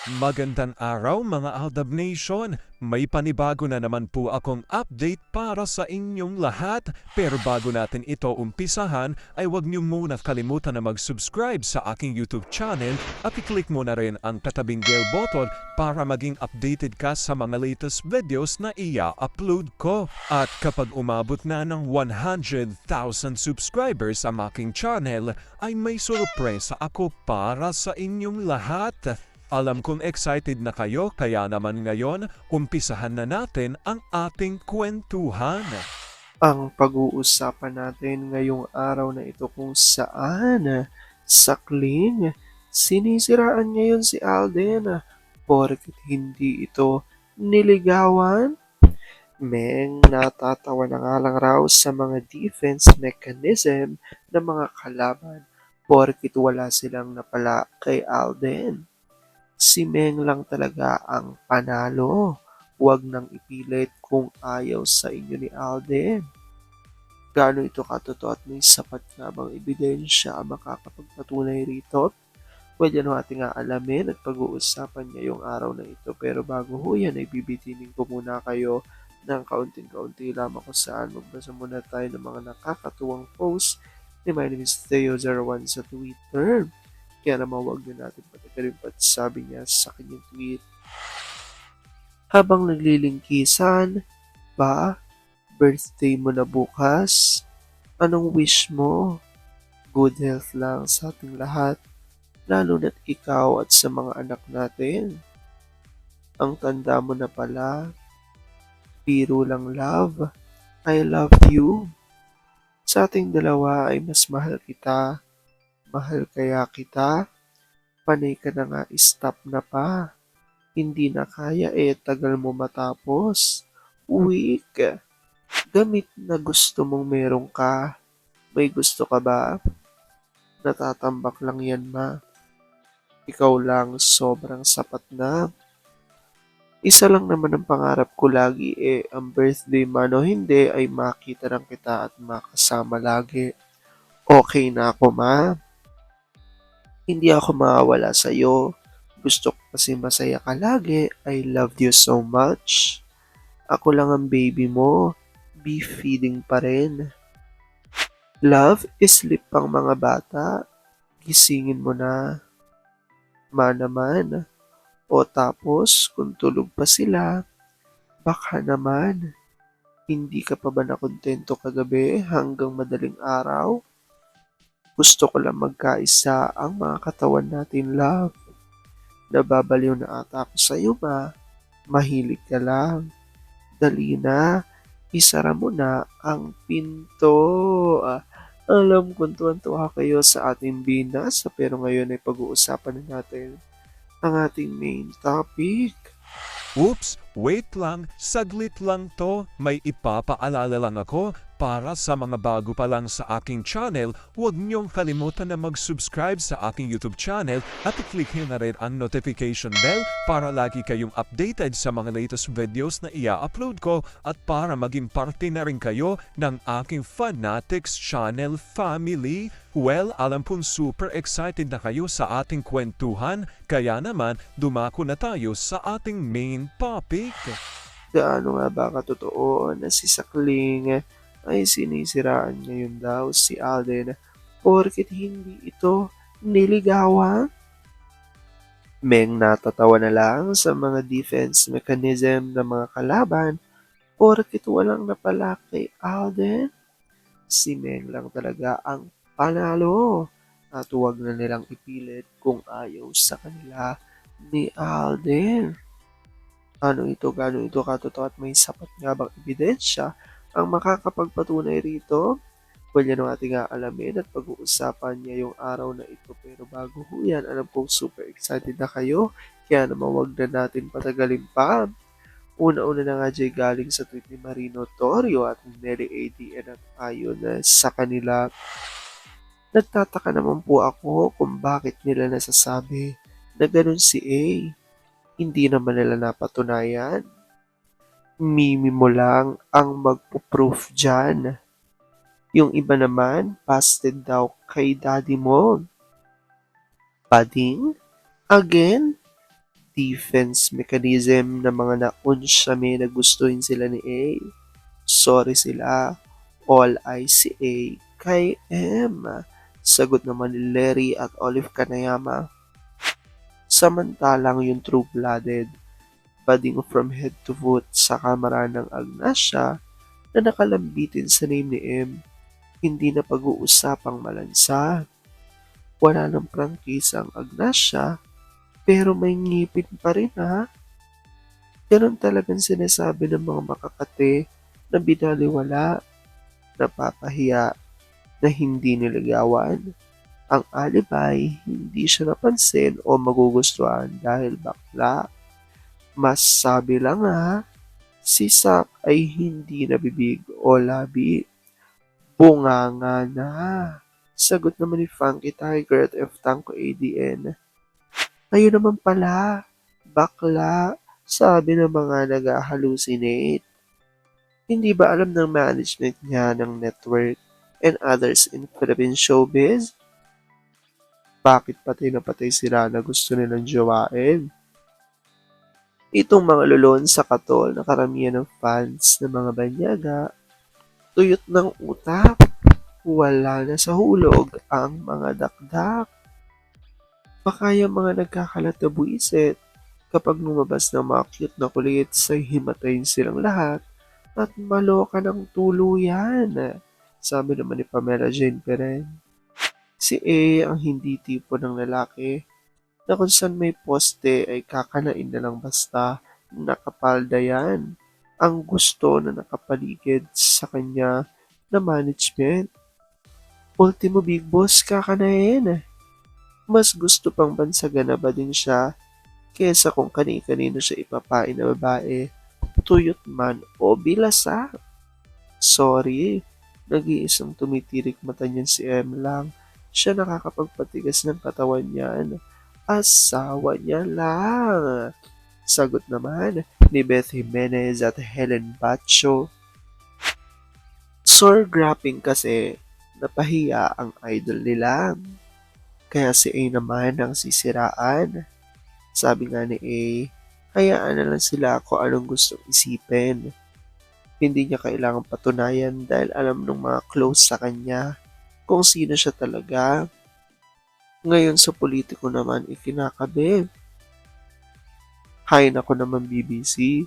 Magandang araw mga Aldab Nation! May panibago na naman po akong update para sa inyong lahat. Pero bago natin ito umpisahan, ay huwag niyo muna kalimutan na mag-subscribe sa aking YouTube channel at i-click mo na rin ang katabing bell button para maging updated ka sa mga latest videos na i-upload ko. At kapag umabot na ng 100,000 subscribers ang aking channel, ay may sorpresa ako para sa inyong lahat. Alam kong excited na kayo kaya naman ngayon umpisahan na natin ang ating kwentuhan. Ang pag-uusapan natin ngayong araw na ito kung saan sakling sinisiraan ngayon si Alden porket hindi ito niligawan. Meng natatawa na nga lang raw sa mga defense mechanism ng mga kalaban porket wala silang napala kay Alden. Si Meng lang talaga ang panalo. Huwag nang ipilit kung ayaw sa inyo ni Alden. Gaano ito katotoo at may sapat nga bang ebidensya ang makakapagpatunay rito? Pwede na natin nga alamin at pag-uusapan ngayong araw na ito. Pero bago ho yan ay bibitinin ko muna kayo ng kaunting-kaunti lamang kung saan magbasa muna tayo ng mga nakakatuwang post ni My name is Theo01 sa Twitter. Kaya naman huwag na natin patagalin pa sabi niya sa kanyang tweet. Habang naglilingkisan, ba, birthday mo na bukas? Anong wish mo? Good health lang sa ating lahat, lalo na't ikaw at sa mga anak natin. Ang tanda mo na pala, biro lang love, I love you. Sa ating dalawa ay mas mahal kita, mahal kaya kita, panay ka na nga stop na pa. Hindi na kaya tagal mo matapos. Weak. Gamit na gusto mong meron ka. May gusto ka ba? Natatambak lang yan, ma. Ikaw lang sobrang sapat na. Isa lang naman ang pangarap ko lagi ang birthday man o hindi ay makita lang kita at makasama lagi. Okay na ako, ma. Hindi ako mawawala sa'yo. Gusto ko kasi masaya ka lagi. I love you so much. Ako lang ang baby mo. Be feeding pa rin. Love, sleep pang mga bata. Gisingin mo na. Ma naman. O tapos, kung tulog pa sila, baka naman. Hindi ka pa ba nakontento kagabi hanggang madaling araw? Gusto ko lang magkaisa ang mga katawan natin, love. Nababaliw na ata ako sa'yo, ma. Mahilig ka lang. Dali na. Isara mo na ang pinto. Alam kong tuwan-tuwa kayo sa ating binas, pero ngayon ay pag-uusapan na natin ang ating main topic. Oops, wait lang, saglit lang to. May ipapaalala lang ako para sa mga bago pa lang sa aking channel, huwag niyong kalimutan na mag-subscribe sa aking YouTube channel at i-click nyo na rin ang notification bell para lagi kayong updated sa mga latest videos na i-upload ko at para maging parte na rin kayo ng aking Fanatics Channel family. Well, alam pong super excited na kayo sa ating kwentuhan, kaya naman dumako na tayo sa ating main topic. Gaano nga ba katotoo na si Sakling ay sinisiraan ngayon daw si Alden porket hindi ito niligawan? Meng natatawa na lang sa mga defense mechanism ng mga kalaban porket walang napala kay Alden. Si Meng lang talaga ang panalo at huwag na nilang ipilit kung ayaw sa kanila ni Alden. Ano ito, gaano ito katotoo at may sapat nga bang ebidensya ang makakapagpatunay rito? Well, yan ang ating aalamin at pag-uusapan ngayong araw na ito. Pero bago ho yan, alam kong super excited na kayo. Kaya naman wag na natin patagalin pa. Una-una na nga dyan galing sa tweet ni Marino Torrio at Nelly ADN at ayon sa kanila. Nagtataka naman po ako kung bakit nila nasasabi na ganun si A. Hindi naman nila napatunayan. Mimi mo lang ang magpo-proof dyan. Yung iba naman, busted daw kay daddy mo. Bading? Again? defense mechanism ng mga naunsyame na gustuhin sila ni A. Sorry sila. All eyes si A kay M. Sagot naman ni Larry at Olive Kanayama. Samantalang yung true-blooded, bading from head to foot sa kamara ng Agnacia na nakalambitin sa name ni M, hindi na pag-uusapang malansa. Wala ng prangkisa ang Agnacia, pero may ngipin pa rin ha. Ganon talagang sinasabi ng mga makakate na binaliwala, napapahiya, na hindi niligawan. Ang alibay, hindi siya napansin o magugustuhan dahil bakla. Mas sabi lang ha, si Sak ay hindi nabibig o labi. Bunganga na. Sagot naman ni Funky Tiger at F. Tanko ADN. Ayun naman pala, bakla, sabi ng mga nag-hallucinate. Hindi ba alam ng management niya ng network and others in Philippine showbiz? Bakit patay na patay sila na gusto nilang jowain? Itong mga lulon sa katol na karamihan ng fans ng mga banyaga, tuyot ng utak, wala na sa hulog ang mga dakdak. Baka yung mga nagkakalat na buwisit kapag lumabas ng mga cute na kulit sa himatayin silang lahat at maloka ng tuluyan. Sabi naman ni Pamela Jane Peren. Si A ang hindi tipo ng lalaki na kung saan may poste ay kakanain na lang basta nakapalda yan. Ang gusto na nakapaligid sa kanya na management. Ultimo Big Boss kakanain. Mas gusto pang bansagan na ba din siya kesa kung kani-kanino siya ipapain na babae, tuyot man o bilasa. Sorry, nag-iisang tumitirik mata niyan si M lang. Siya nakakapagpatigas ng katawan niyan. Asawa niya lang. Sagot naman ni Beth Jimenez at Helen Bacho. Sore grapping kasi napahiya ang idol nila. Kaya si A naman ang sisiraan. Sabi nga ni A, hayaan na lang sila kung anong gustong isipin. Hindi niya kailangang patunayan dahil alam ng mga close sa kanya kung sino siya talaga. Ngayon sa politiko naman ikinakabe. Hay nako naman BBC.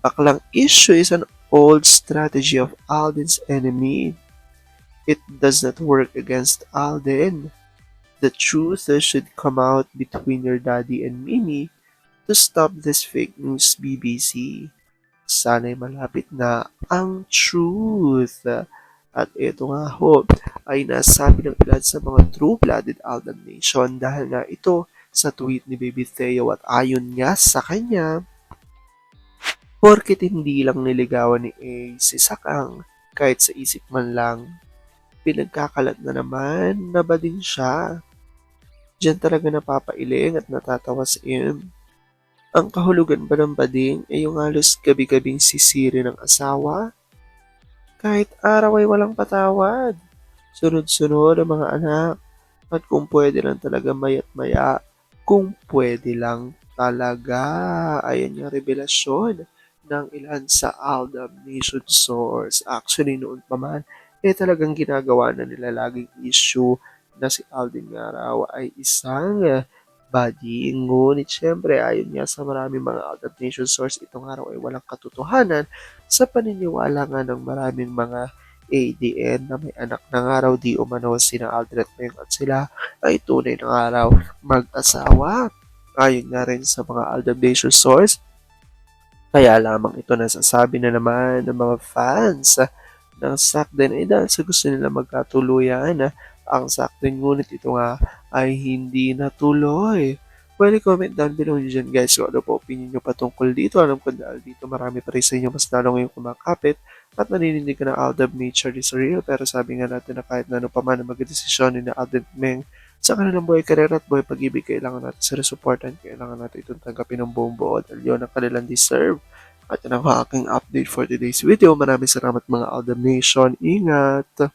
Baklang issue is an old strategy of Alden's enemy. It does not work against Alden. The truth should come out between your daddy and Mimi to stop this fake news, BBC. Sana'y malapit na ang truth. At ito nga ho, ay nasabi ng ilan sa mga true-blooded Aldam Nation dahil nga ito sa tweet ni Baby Theo at ayon nga sa kanya, porket hindi lang niligawan ni A si Sakang kahit sa isip man lang, pinagkakalat na naman na ba din siya? Diyan talaga napapailing at natatawa si M. Ang kahulugan ba ng bading ay yung halos gabi-gabing sisiri ng asawa? Kahit araw ay walang patawad. Sunod-sunod ang mga anak. At kung pwede lang talaga maya't maya, kung pwede lang talaga. Ayan yung revelasyon ng ilan sa Aldam Nation source. Actually, noon pa man, talagang ginagawa na nila laging issue na si Alden nga raw ay isang body. Ngunit syempre, ayon nga sa maraming mga Aldam Nation source, itong araw ay walang katotohanan sa paniniwala nga ng maraming mga ADN na may anak na nga raw di umano sina Aldred Meng at sila ay tunay na nga raw mag-asawa. Ayon nga rin sa mga Aldam Nation source, kaya lamang ito nasasabi na naman ng mga fans ng Sakden ay dahil sa gusto nila magkatuluyan ang Sakden, ngunit ito nga ay hindi natuloy. Well, comment down below nyo dyan guys kung ano po opinion nyo patungkol dito. Alam ko dahil dito marami pa rin sa inyo mas lalo ngayong kumakapit at naninindig ka na Aldab nature is real. Pero sabi nga natin na kahit na ano pa man ang magdesisyon ni na Aldab Meng sa kanilang buhay karera at buhay pag-ibig, kailangan natin sila supportan, kailangan natin itong tanggapin ng buong buo dahil yun ang kanilang deserve. At yan ang aking update for today's video. Maraming salamat mga Aldam Nation. Ingat!